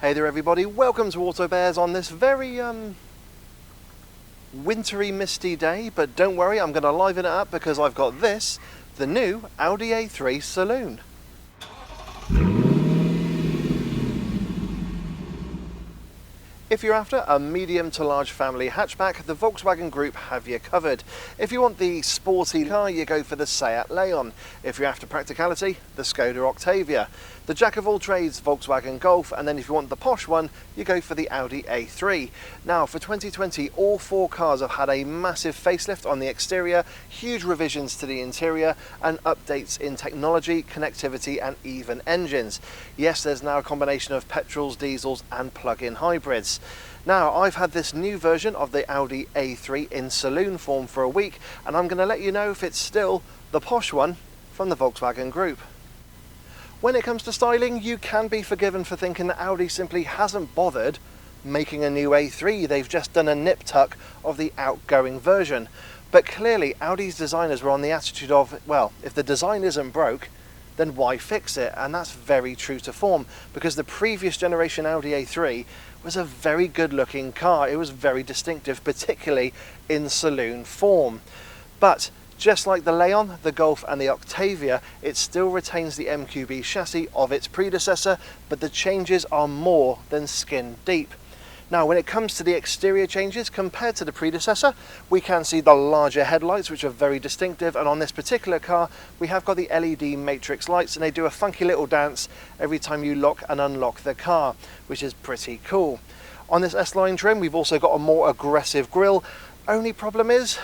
Hey there everybody, welcome to Auto Bears on this very wintry misty day, but don't worry, I'm going to liven it up because I've got this, the new Audi A3 Saloon. If you're after a medium to large family hatchback, the Volkswagen Group have you covered. If you want the sporty car, you go for the Seat Leon. If you're after practicality, the Skoda Octavia. The jack of all trades Volkswagen Golf, and then if you want the posh one, you go for the Audi A3. Now for 2020, all four cars have had a massive facelift on the exterior, huge revisions to the interior, and updates in technology, connectivity, and even engines. Yes, there's now a combination of petrols, diesels, and plug-in hybrids. Now, I've had this new version of the Audi A3 in saloon form for a week, and I'm going to let you know if it's still the posh one from the Volkswagen Group. When it comes to styling, you can be forgiven for thinking that Audi simply hasn't bothered making a new A3. They've just done a nip tuck of the outgoing version. But clearly, Audi's designers were on the attitude of, well, if the design isn't broke, then why fix it? And that's very true to form, because the previous generation Audi A3 was a very good looking car. It was very distinctive, particularly in saloon form. But just like the Leon, the Golf and the Octavia, it still retains the MQB chassis of its predecessor, but the changes are more than skin deep. Now, when it comes to the exterior changes compared to the predecessor, we can see the larger headlights, which are very distinctive, and on this particular car we have got the LED matrix lights, and they do a funky little dance every time you lock and unlock the car, which is pretty cool. On this S-Line trim we've also got a more aggressive grille. Only problem is,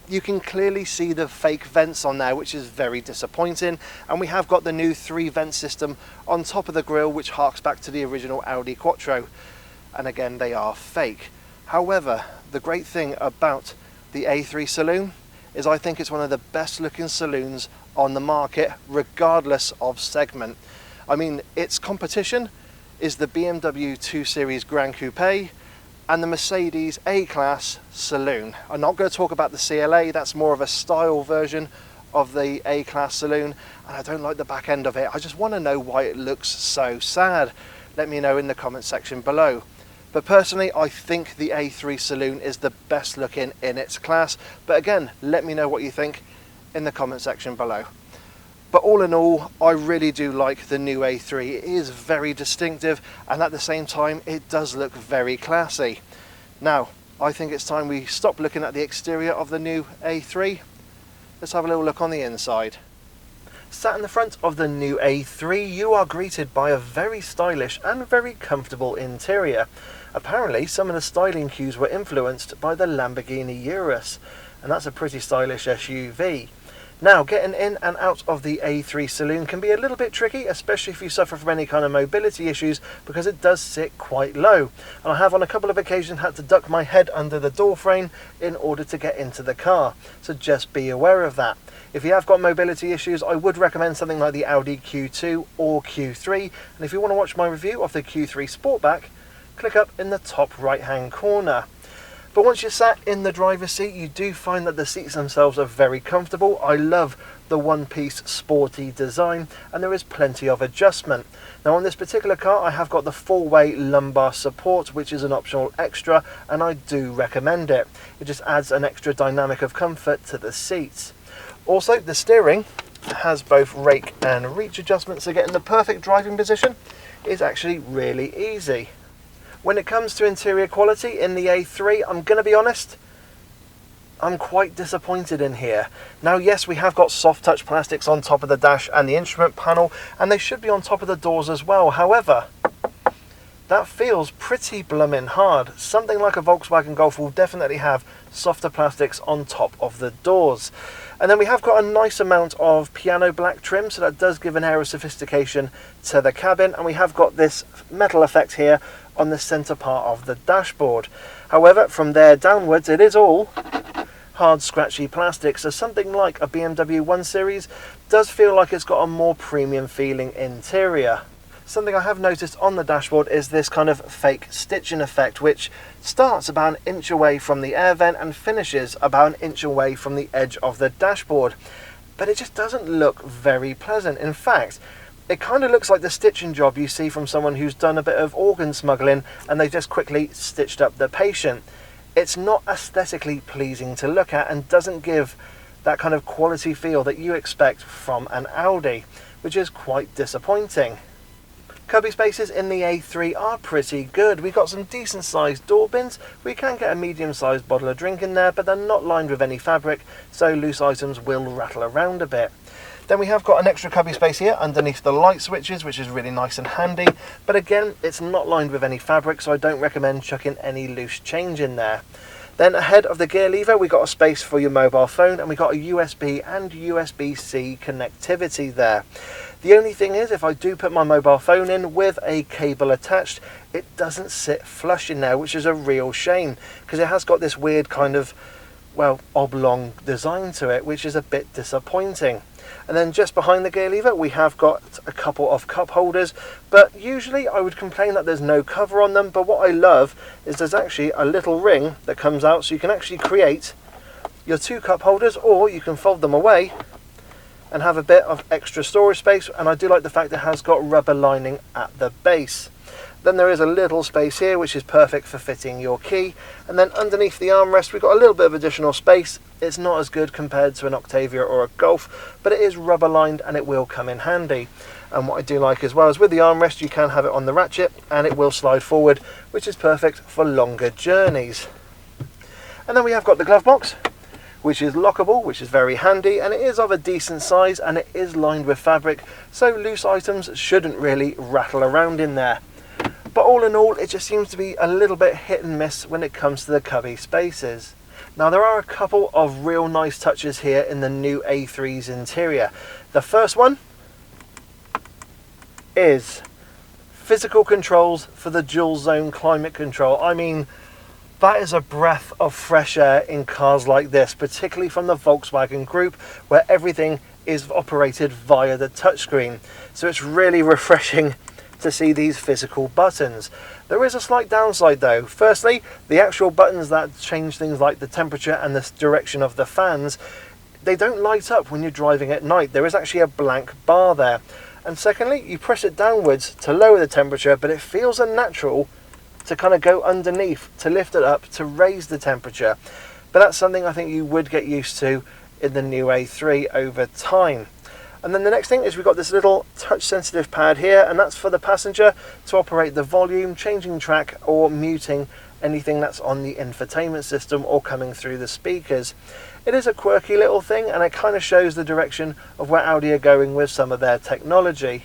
you can clearly see the fake vents on there, which is very disappointing, and we have got the new 3-vent system on top of the grille, which harks back to the original Audi Quattro, and again they are fake. However, the great thing about the A3 Saloon is I think it's one of the best looking saloons on the market, regardless of segment. I mean, its competition is the BMW 2 Series Gran Coupe and the Mercedes A-Class Saloon. I'm not going to talk about the CLA, that's more of a style version of the A-Class Saloon, and I don't like the back end of it. I just want to know why it looks so sad. Let me know in the comment section below. But personally, I think the A3 Saloon is the best looking in its class. But again, let me know what you think in the comment section below. But all in all, I really do like the new A3. It is very distinctive, and at the same time, it does look very classy. Now, I think it's time we stop looking at the exterior of the new A3. Let's have a little look on the inside. Sat in the front of the new A3, you are greeted by a very stylish and very comfortable interior. Apparently, some of the styling cues were influenced by the Lamborghini Urus, and that's a pretty stylish SUV. Now, getting in and out of the A3 Saloon can be a little bit tricky, especially if you suffer from any kind of mobility issues, because it does sit quite low. And I have on a couple of occasions had to duck my head under the door frame in order to get into the car. So just be aware of that. If you have got mobility issues, I would recommend something like the Audi Q2 or Q3. And if you want to watch my review of the Q3 Sportback, click up in the top right hand corner. But once you're sat in the driver's seat, you do find that the seats themselves are very comfortable. I love the one-piece sporty design, and there is plenty of adjustment. Now on this particular car, I have got the 4-way lumbar support, which is an optional extra, and I do recommend it. It just adds an extra dynamic of comfort to the seats. Also, the steering has both rake and reach adjustments, so getting the perfect driving position is actually really easy. When it comes to interior quality in the A3, I'm going to be honest, I'm quite disappointed in here. Now yes, we have got soft touch plastics on top of the dash and the instrument panel, and they should be on top of the doors as well. However, that feels pretty blooming hard. Something like a Volkswagen Golf will definitely have softer plastics on top of the doors. And then we have got a nice amount of piano black trim, so that does give an air of sophistication to the cabin, and we have got this metal effect here on the centre part of the dashboard. However, from there downwards it is all hard scratchy plastic, so something like a BMW 1 Series does feel like it's got a more premium feeling interior. Something I have noticed on the dashboard is this kind of fake stitching effect, which starts about an inch away from the air vent and finishes about an inch away from the edge of the dashboard. But it just doesn't look very pleasant. In fact, It kind of looks like the stitching job you see from someone who's done a bit of organ smuggling and they just quickly stitched up the patient. It's not aesthetically pleasing to look at and doesn't give that kind of quality feel that you expect from an Audi, which is quite disappointing. Cubby spaces in the A3 are pretty good. We've got some decent sized door bins. We can get a medium sized bottle of drink in there, but they're not lined with any fabric, so loose items will rattle around a bit. Then we have got an extra cubby space here underneath the light switches, which is really nice and handy, but again, it's not lined with any fabric, so I don't recommend chucking any loose change in there. Then ahead of the gear lever, we got a space for your mobile phone, and we got a USB and USB-C connectivity there. The only thing is, if I do put my mobile phone in with a cable attached, it doesn't sit flush in there, which is a real shame, because it has got this weird kind of, well, oblong design to it, which is a bit disappointing. And then just behind the gear lever, we have got a couple of cup holders, but usually I would complain that there's no cover on them, but what I love is there's actually a little ring that comes out, so you can actually create your 2 cup holders, or you can fold them away and have a bit of extra storage space. And I do like the fact it has got rubber lining at the base. Then there is a little space here which is perfect for fitting your key, and then underneath the armrest we've got a little bit of additional space. It's not as good compared to an Octavia or a Golf, but it is rubber lined and it will come in handy. And what I do like as well is with the armrest you can have it on the ratchet and it will slide forward, which is perfect for longer journeys. And then we have got the glove box, which is lockable, which is very handy, and it is of a decent size and it is lined with fabric, so loose items shouldn't really rattle around in there. But all in all, it just seems to be a little bit hit and miss when it comes to the cubby spaces. Now there are a couple of real nice touches here in the new A3's interior. The first one is physical controls for the dual zone climate control. I mean, that is a breath of fresh air in cars like this, particularly from the Volkswagen Group, where everything is operated via the touchscreen. So it's really refreshing to see these physical buttons. There is a slight downside though. Firstly, the actual buttons that change things like the temperature and the direction of the fans, they don't light up when you're driving at night. There is actually a blank bar there. And secondly, you press it downwards to lower the temperature, but it feels unnatural to kind of go underneath to lift it up to raise the temperature. But that's something I think you would get used to in the new A3 over time. And then the next thing is we've got this little touch sensitive pad here, and that's for the passenger to operate the volume, changing track or muting anything that's on the infotainment system or coming through the speakers. It is a quirky little thing and it kind of shows the direction of where Audi are going with some of their technology.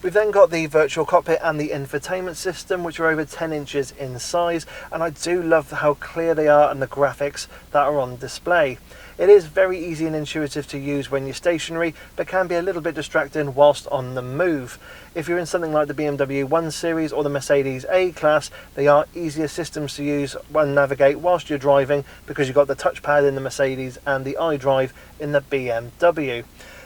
We've then got the virtual cockpit and the infotainment system, which are over 10 inches in size, and I do love how clear they are and the graphics that are on display. It is very easy and intuitive to use when you're stationary, but can be a little bit distracting whilst on the move. If you're in something like the BMW 1 Series or the Mercedes A-Class, they are easier systems to use and navigate whilst you're driving, because you've got the touchpad in the Mercedes and the iDrive in the BMW.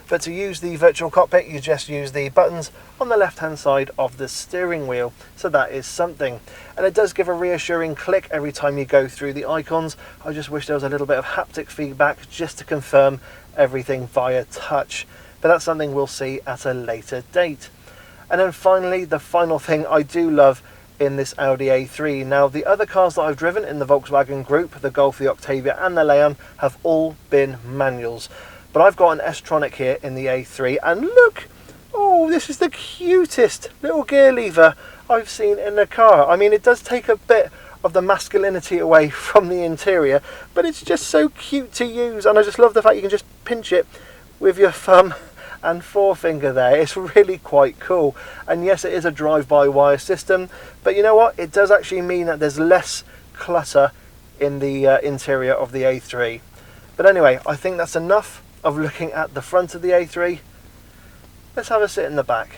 But to use the virtual cockpit, you just use the buttons on the left hand side of the steering wheel, so that is something. And it does give a reassuring click every time you go through the icons. I just wish there was a little bit of haptic feedback just to confirm everything via touch, but that's something we'll see at a later date. And then finally, the final thing I do love in this Audi A3. Now, the other cars that I've driven in the Volkswagen Group, the Golf, the Octavia and the Leon, have all been manuals. But I've got an S-Tronic here in the A3, and look, oh, this is the cutest little gear lever I've seen in a car. I mean, it does take a bit of the masculinity away from the interior, but it's just so cute to use, and I just love the fact you can just pinch it with your thumb and forefinger there. It's really quite cool. And yes, it is a drive-by-wire system, but you know what? It does actually mean that there's less clutter in the interior of the A3. But anyway, I think that's enough of looking at the front of the A3. Let's have a sit in the back.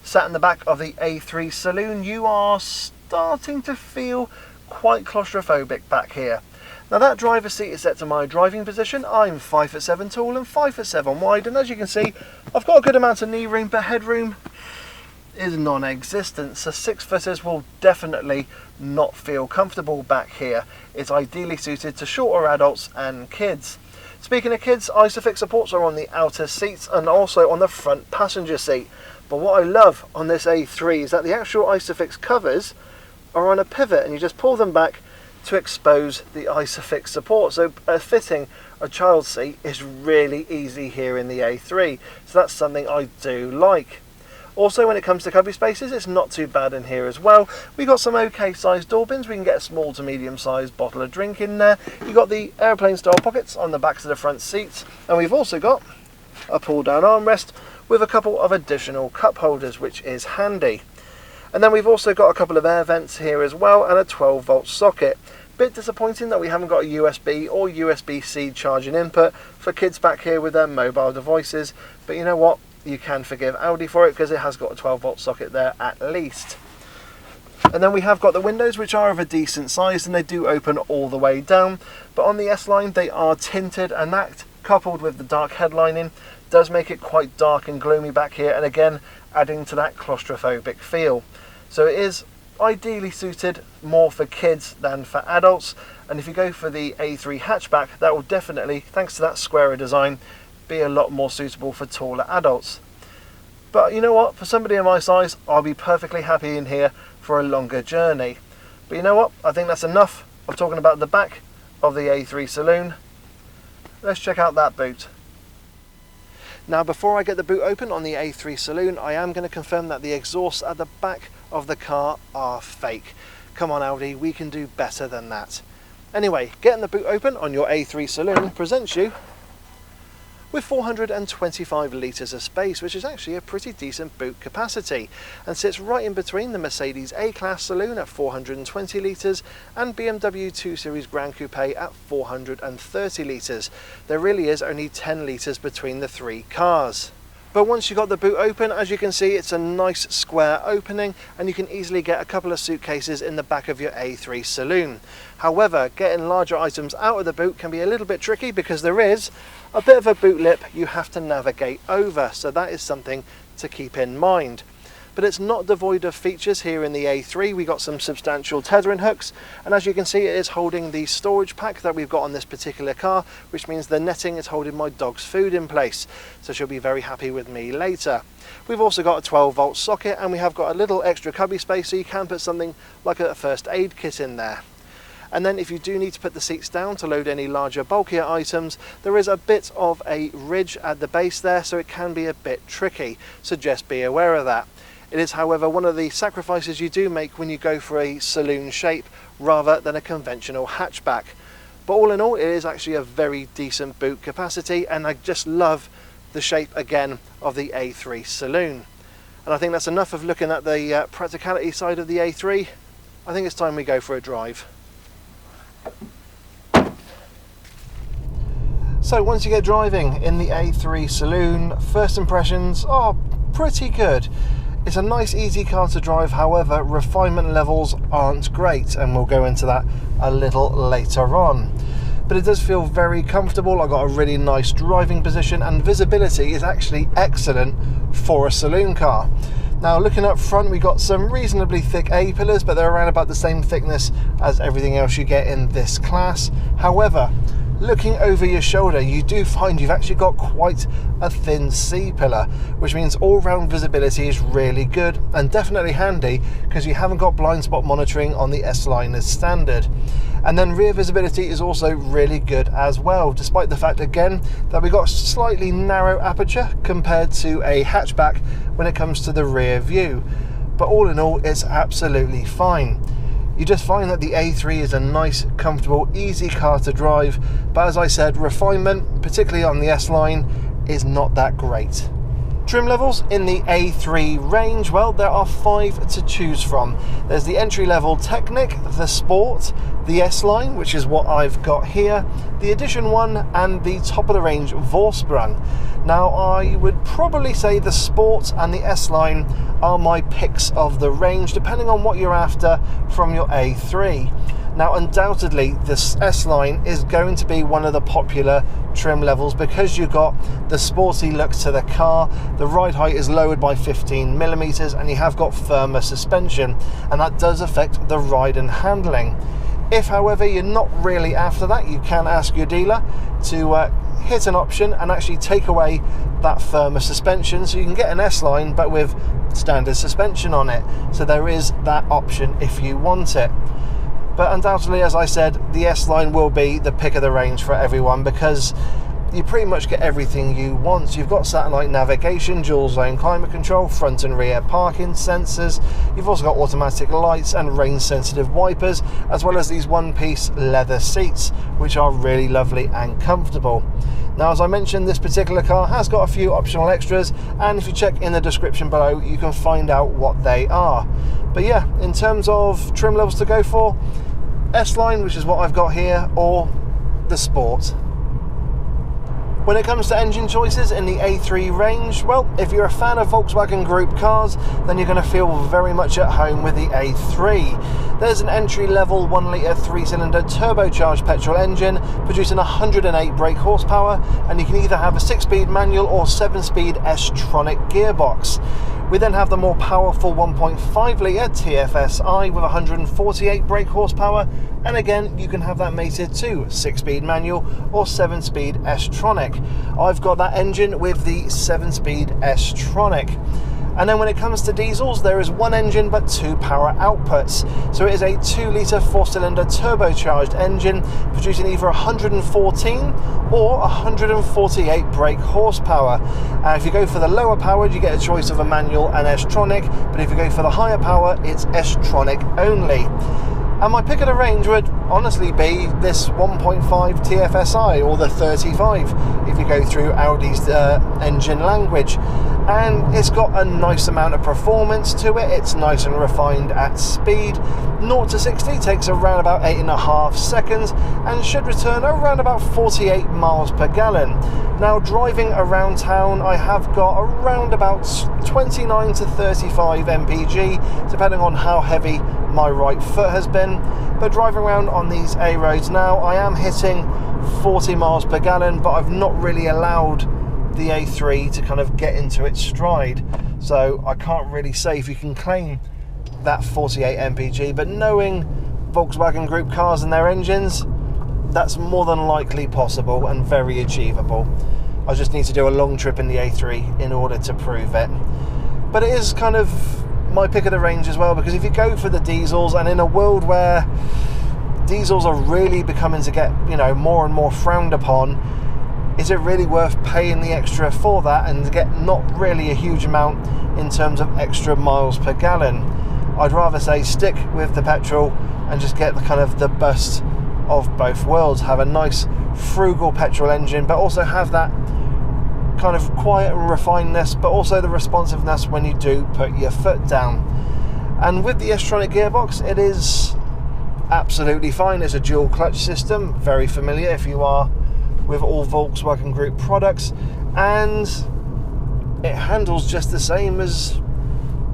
Sat in the back of the A3 Saloon, you are starting to feel quite claustrophobic back here. Now that driver's seat is set to my driving position. I'm 5'7" tall and 5'7" wide, and as you can see, I've got a good amount of knee room, but headroom is non-existent, so 6-footers will definitely not feel comfortable back here. It's ideally suited to shorter adults and kids. Speaking of kids, ISOFIX supports are on the outer seats and also on the front passenger seat. But what I love on this A3 is that the actual ISOFIX covers are on a pivot and you just pull them back to expose the ISOFIX support. So fitting a child seat is really easy here in the A3. So that's something I do like. Also, when it comes to cubby spaces, it's not too bad in here as well. We've got some okay sized door bins. We can get a small to medium sized bottle of drink in there. You've got the airplane style pockets on the backs of the front seats. And we've also got a pull down armrest with a couple of additional cup holders, which is handy. And then we've also got a couple of air vents here as well and a 12-volt socket. Bit disappointing that we haven't got a USB or USB-C charging input for kids back here with their mobile devices. But you know what? You can forgive Audi for it because it has got a 12-volt socket there at least. And then we have got the windows, which are of a decent size and they do open all the way down. But on the S-Line they are tinted, and that coupled with the dark headlining does make it quite dark and gloomy back here, and again adding to that claustrophobic feel. So it is ideally suited more for kids than for adults, and if you go for the A3 hatchback, that will definitely, thanks to that squarer design, be a lot more suitable for taller adults. But you know what, for somebody of my size, I'll be perfectly happy in here for a longer journey. But you know what, I think that's enough of talking about the back of the A3 Saloon. Let's check out that boot. Now, before I get the boot open on the A3 Saloon, I am going to confirm that the exhausts at the back of the car are fake. Come on Audi, we can do better than that. Anyway, getting the boot open on your A3 Saloon presents you with 425 litres of space, which is actually a pretty decent boot capacity, and sits right in between the Mercedes A-Class Saloon at 420 litres and BMW 2 Series Grand Coupe at 430 litres. There really is only 10 litres between the three cars. But once you got the boot open, as you can see, it's a nice square opening and you can easily get a couple of suitcases in the back of your A3 Saloon. However, getting larger items out of the boot can be a little bit tricky because there is a bit of a boot lip you have to navigate over, so that is something to keep in mind. But it's not devoid of features here in the A3. We got some substantial tethering hooks, and as you can see, it is holding the storage pack that we've got on this particular car, which means the netting is holding my dog's food in place, so she'll be very happy with me later. We've also got a 12-volt socket, and we have got a little extra cubby space, so you can put something like a first aid kit in there. And then if you do need to put the seats down to load any larger, bulkier items, there is a bit of a ridge at the base there, so it can be a bit tricky, so just be aware of that. It is, however, one of the sacrifices you do make when you go for a saloon shape rather than a conventional hatchback. But all in all, it is actually a very decent boot capacity, and I just love the shape again of the A3 Saloon. And I think that's enough of looking at the practicality side of the A3. I think it's time we go for a drive. So once you get driving in the A3 Saloon, first impressions are pretty good. It's a nice easy car to drive, however refinement levels aren't great, and we'll go into that a little later on. But it does feel very comfortable. I've got a really nice driving position and visibility is actually excellent for a saloon car. Now looking up front, we got some reasonably thick A-pillars, but they're around about the same thickness as everything else you get in this class. However, looking over your shoulder, you do find you've actually got quite a thin C-pillar, which means all-round visibility is really good and definitely handy because you haven't got blind spot monitoring on the S-Line as standard. And then rear visibility is also really good as well, despite the fact again that we got slightly narrow aperture compared to a hatchback when it comes to the rear view. But all in all, it's absolutely fine. You just find that the A3 is a nice, comfortable, easy car to drive, but as I said, refinement, particularly on the S-Line, is not that great. Trim levels in the A3 range, well, there are 5 to choose from. There's the entry-level Technic, the Sport, the S-Line, which is what I've got here, the Edition 1, and the top-of-the-range Vorsprung. Now, I would probably say the Sport and the S-Line are my picks of the range, depending on what you're after from your A3. Now, undoubtedly, this S-Line is going to be one of the popular trim levels because you've got the sporty look to the car, the ride height is lowered by 15mm, and you have got firmer suspension, and that does affect the ride and handling. If, however, you're not really after that, you can ask your dealer to hit an option and actually take away that firmer suspension, so you can get an S-Line but with standard suspension on it. So there is that option if you want it. But undoubtedly, as I said, the S-Line will be the pick of the range for everyone, because you pretty much get everything you want. You've got satellite navigation, dual zone climate control, front and rear parking sensors. You've also got automatic lights and rain sensitive wipers, as well as these one-piece leather seats, which are really lovely and comfortable. Now, as I mentioned, this particular car has got a few optional extras, and if you check in the description below, you can find out what they are. But yeah, in terms of trim levels to go for, S-Line, which is what I've got here, or the Sport. When it comes to engine choices in the A3 range, well, if you're a fan of Volkswagen Group cars, then you're going to feel very much at home with the A3. There's an entry-level 1-litre 3-cylinder turbocharged petrol engine producing 108 brake horsepower, and you can either have a 6-speed manual or 7-speed S-Tronic gearbox. We then have the more powerful 1.5-litre TFSI with 148 brake horsepower, and again you can have that mated to 6-speed manual or 7-speed S-Tronic. I've got that engine with the 7-speed S-Tronic. And then when it comes to diesels, there is one engine but two power outputs. So it is a 2-litre 4-cylinder turbocharged engine producing either 114 or 148 brake horsepower. If you go for the lower powered, you get a choice of a manual and S-Tronic, but if you go for the higher power, it's S-Tronic only. And my pick of the range would honestly be this 1.5 TFSI, or the 35 if you go through Audi's engine language. And it's got a nice amount of performance to it. It's nice and refined at speed. 0 to 60 takes around about 8.5 seconds and should return around about 48 miles per gallon. Now, driving around town, I have got around about 29 to 35 mpg, depending on how heavy my right foot has been. But driving around on these A roads now, I am hitting 40 miles per gallon, but I've not really allowed the A3 to kind of get into its stride, so I can't really say if you can claim that 48 mpg, but knowing Volkswagen Group cars and their engines, that's more than likely possible and very achievable. I just need to do a long trip in the A3 in order to prove it. But it is kind of my pick of the range as well, because if you go for the diesels, and in a world where diesels are really becoming to get, you know, more and more frowned upon, is it really worth paying the extra for that and get not really a huge amount in terms of extra miles per gallon? I'd rather say stick with the petrol and just get the kind of the best of both worlds. Have a nice frugal petrol engine, but also have that kind of quiet and refinedness, but also the responsiveness when you do put your foot down. And with the S-Tronic gearbox, it is absolutely fine. It's a dual clutch system, very familiar if you are with all Volkswagen Group products, and it handles just the same as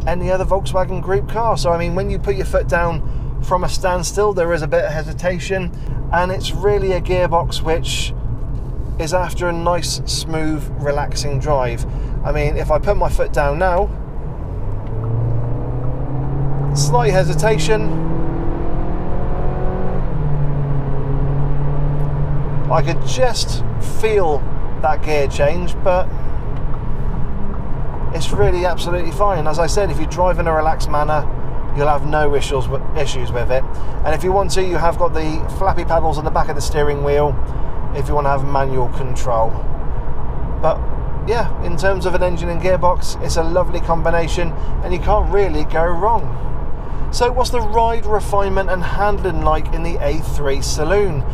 any other Volkswagen Group car. So I mean, when you put your foot down from a standstill, there is a bit of hesitation, and it's really a gearbox which is after a nice, smooth, relaxing drive. I mean, if I put my foot down now, slight hesitation, I could just feel that gear change, but it's really absolutely fine. As I said, if you drive in a relaxed manner, you'll have no issues with it. And if you want to, you have got the flappy paddles on the back of the steering wheel if you want to have manual control. But yeah, in terms of an engine and gearbox, it's a lovely combination and you can't really go wrong. So what's the ride, refinement and handling like in the A3 Saloon?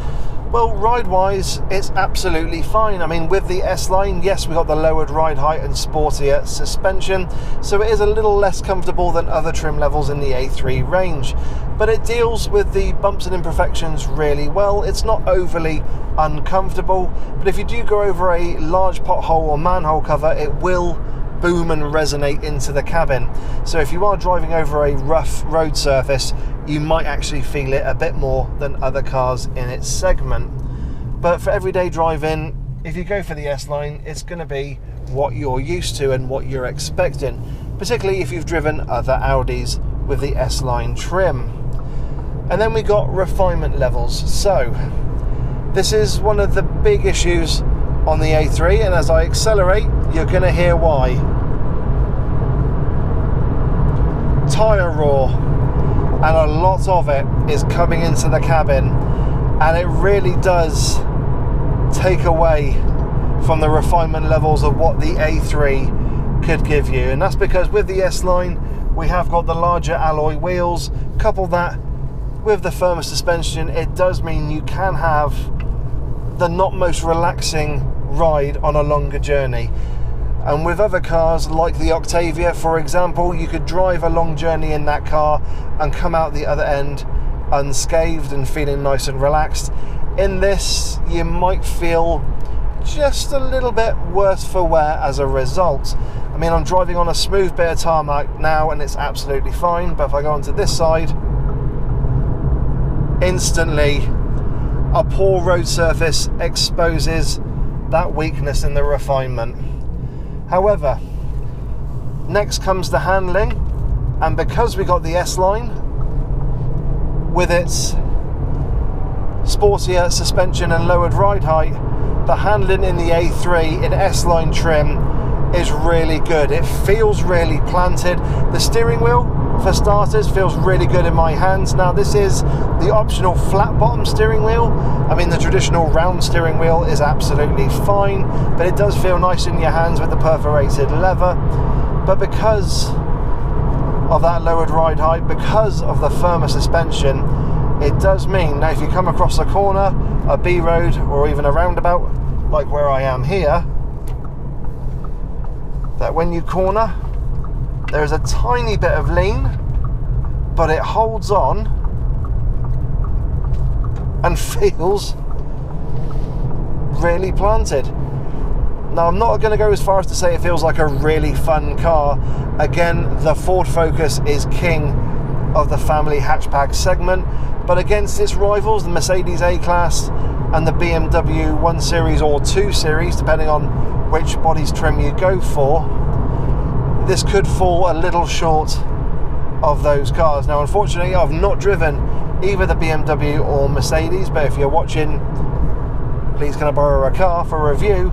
Well, ride-wise, it's absolutely fine. I mean, with the S-Line, yes, we've got the lowered ride height and sportier suspension, so it is a little less comfortable than other trim levels in the A3 range. But it deals with the bumps and imperfections really well. It's not overly uncomfortable, but if you do go over a large pothole or manhole cover, it will boom and resonate into the cabin. So if you are driving over a rough road surface, you might actually feel it a bit more than other cars in its segment. But for everyday driving, if you go for the S-Line, it's going to be what you're used to and what you're expecting, particularly if you've driven other Audis with the S-Line trim. And then we got refinement levels. So this is one of the big issues on the A3, and as I accelerate, you're going to hear why. Tyre roar, and a lot of it is coming into the cabin, and it really does take away from the refinement levels of what the A3 could give you. And that's because with the S-Line we have got the larger alloy wheels. Couple that with the firmer suspension, it does mean you can have the not most relaxing ride on a longer journey. And with other cars like the Octavia, for example, you could drive a long journey in that car and come out the other end unscathed and feeling nice and relaxed. In this, you might feel just a little bit worse for wear as a result. I mean, I'm driving on a smooth bit of tarmac now and it's absolutely fine, but if I go onto this side, instantly a poor road surface exposes that weakness in the refinement. However, next comes the handling, and because we got the S-Line with its sportier suspension and lowered ride height, the handling in the A3 in S-Line trim is really good. It feels really planted. The steering wheel, for starters, feels really good in my hands. Now, this is the optional flat bottom steering wheel. I mean, the traditional round steering wheel is absolutely fine, but it does feel nice in your hands with the perforated leather. But because of that lowered ride height, because of the firmer suspension, it does mean that if you come across a corner, a B road, or even a roundabout, like where I am here, that when you corner, there's a tiny bit of lean, but it holds on and feels really planted. Now, I'm not going to go as far as to say it feels like a really fun car. Again, the Ford Focus is king of the family hatchback segment, but against its rivals, the Mercedes A-Class and the BMW 1 Series or 2 Series, depending on which body's trim you go for, this could fall a little short of those cars. Now, unfortunately, I've not driven either the BMW or Mercedes, but if you're watching, please can I borrow a car for a review?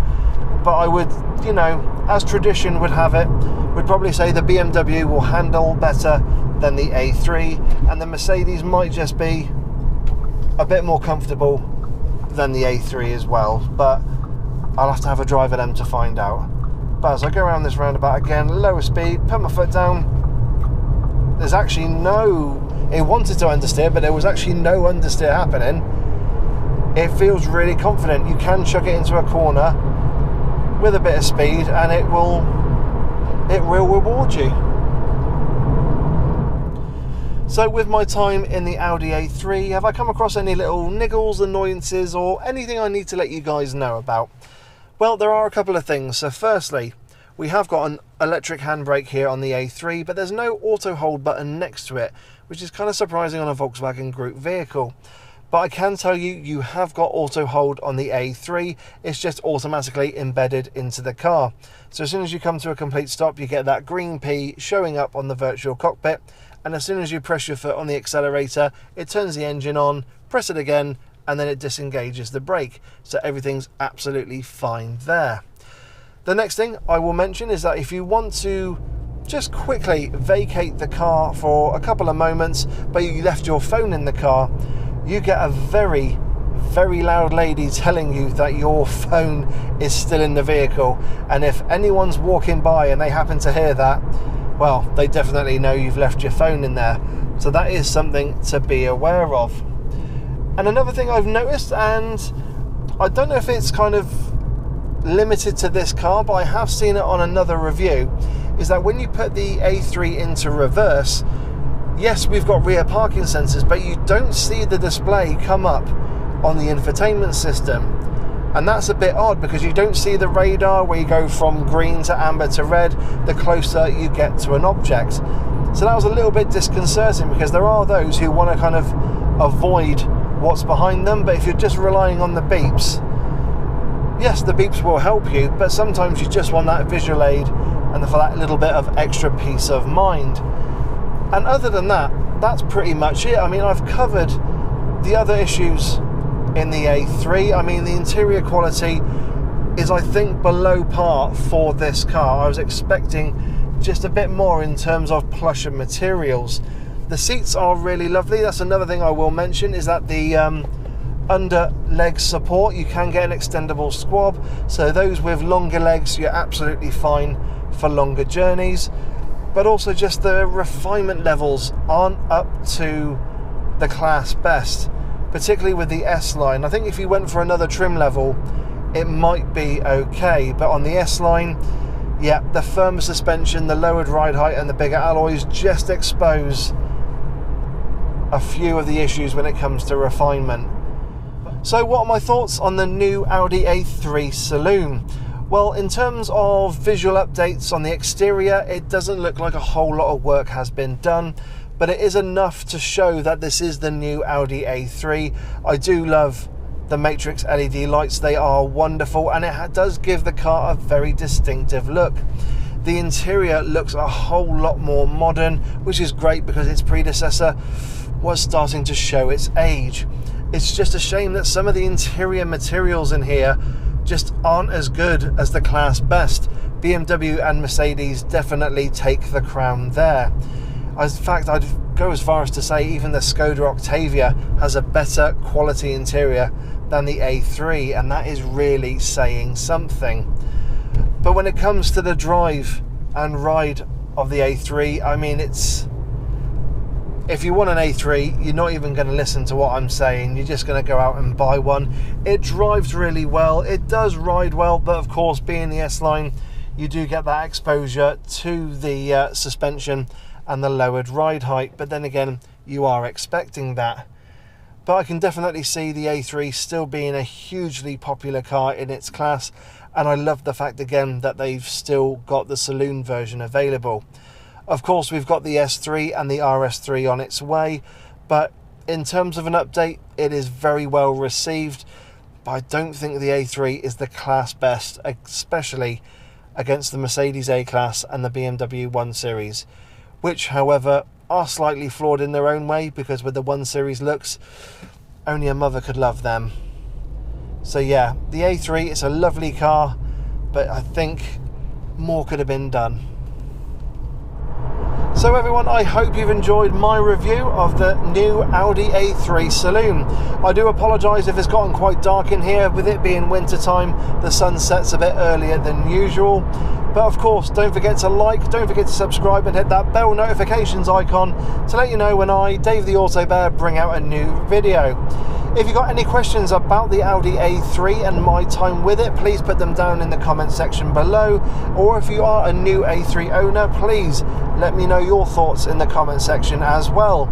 But I would, you know, as tradition would have it, would probably say the BMW will handle better than the A3, and the Mercedes might just be a bit more comfortable than the A3 as well, but I'll have to have a drive of them to find out. But as I go around this roundabout again, lower speed, put my foot down, there's actually no, it wanted to understeer, but there was actually no understeer happening. It feels really confident. You can chuck it into a corner with a bit of speed and it will reward you. So with my time in the Audi A3, have I come across any little niggles, annoyances, or anything I need to let you guys know about? Well, there are a couple of things. So firstly, we have got an electric handbrake here on the A3, but there's no auto hold button next to it, which is kind of surprising on a Volkswagen Group vehicle. But I can tell you, you have got auto hold on the A3. It's just automatically embedded into the car. So as soon as you come to a complete stop, you get that green P showing up on the virtual cockpit. And as soon as you press your foot on the accelerator, it turns the engine on, press it again, and then it disengages the brake. So everything's absolutely fine there. The next thing I will mention is that if you want to just quickly vacate the car for a couple of moments, but you left your phone in the car, you get a very, very loud lady telling you that your phone is still in the vehicle. And if anyone's walking by and they happen to hear that, well, they definitely know you've left your phone in there. So that is something to be aware of. And another thing I've noticed, and I don't know if it's kind of limited to this car, but I have seen it on another review, is that when you put the A3 into reverse, yes, we've got rear parking sensors, but you don't see the display come up on the infotainment system. And that's a bit odd because you don't see the radar where you go from green to amber to red the closer you get to an object. So that was a little bit disconcerting because there are those who want to kind of avoid what's behind them, but if you're just relying on the beeps, yes, the beeps will help you, but sometimes you just want that visual aid and for that little bit of extra peace of mind. And other than that, that's pretty much it. I mean, I've covered the other issues in the A3. I mean, the interior quality is, I think, below par for this car. I was expecting just a bit more in terms of plush and materials. The seats are really lovely. That's another thing I will mention, is that the under leg support, you can get an extendable squab, so those with longer legs, you're absolutely fine for longer journeys. But also just the refinement levels aren't up to the class best, particularly with the S-Line. I think if you went for another trim level, it might be okay, but on the S-Line, yeah, the firmer suspension, the lowered ride height and the bigger alloys just expose a few of the issues when it comes to refinement. So what are my thoughts on the new Audi A3 Saloon? Well, in terms of visual updates on the exterior, it doesn't look like a whole lot of work has been done, but it is enough to show that this is the new Audi A3. I do love the matrix LED lights. They are wonderful, and it does give the car a very distinctive look. The interior looks a whole lot more modern, which is great because its predecessor was starting to show its age. It's just a shame that some of the interior materials in here just aren't as good as the class best. BMW and Mercedes definitely take the crown there. In fact, I'd go as far as to say even the Skoda Octavia has a better quality interior than the A3, and that is really saying something. But when it comes to the drive and ride of the A3, I mean, if you want an A3, you're not even going to listen to what I'm saying. You're just going to go out and buy one. It drives really well. It does ride well, but of course, being the S-Line, you do get that exposure to the suspension and the lowered ride height. But then again, you are expecting that. But I can definitely see the A3 still being a hugely popular car in its class. And I love the fact, again, that they've still got the saloon version available. Of course, we've got the S3 and the RS3 on its way, but in terms of an update, it is very well received. But I don't think the A3 is the class best, especially against the Mercedes A-Class and the BMW 1 Series, which, however, are slightly flawed in their own way, because with the 1 Series looks, only a mother could love them. So yeah, the A3 is a lovely car, but I think more could have been done. So everyone, I hope you've enjoyed my review of the new Audi A3 Saloon. I do apologise if it's gotten quite dark in here. With it being winter time, the sun sets a bit earlier than usual. But of course, don't forget to like, don't forget to subscribe and hit that bell notifications icon to let you know when I, Dave the Auto Bear, bring out a new video. If you've got any questions about the Audi A3 and my time with it, please put them down in the comment section below. Or if you are a new A3 owner, please let me know your thoughts in the comment section as well.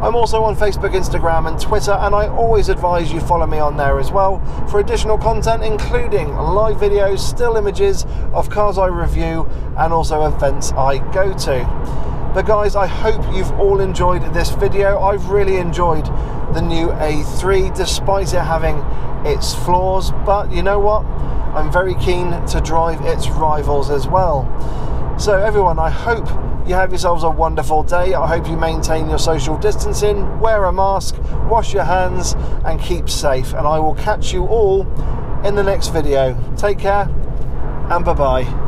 I'm also on Facebook, Instagram and Twitter, and I always advise you follow me on there as well for additional content, including live videos, still images of cars I review and also events I go to. But guys, I hope you've all enjoyed this video. I've really enjoyed the new A3, despite it having its flaws, but you know what? I'm very keen to drive its rivals as well. So everyone, I hope you have yourselves a wonderful day. I hope you maintain your social distancing, wear a mask, wash your hands and keep safe. And I will catch you all in the next video. Take care and bye-bye.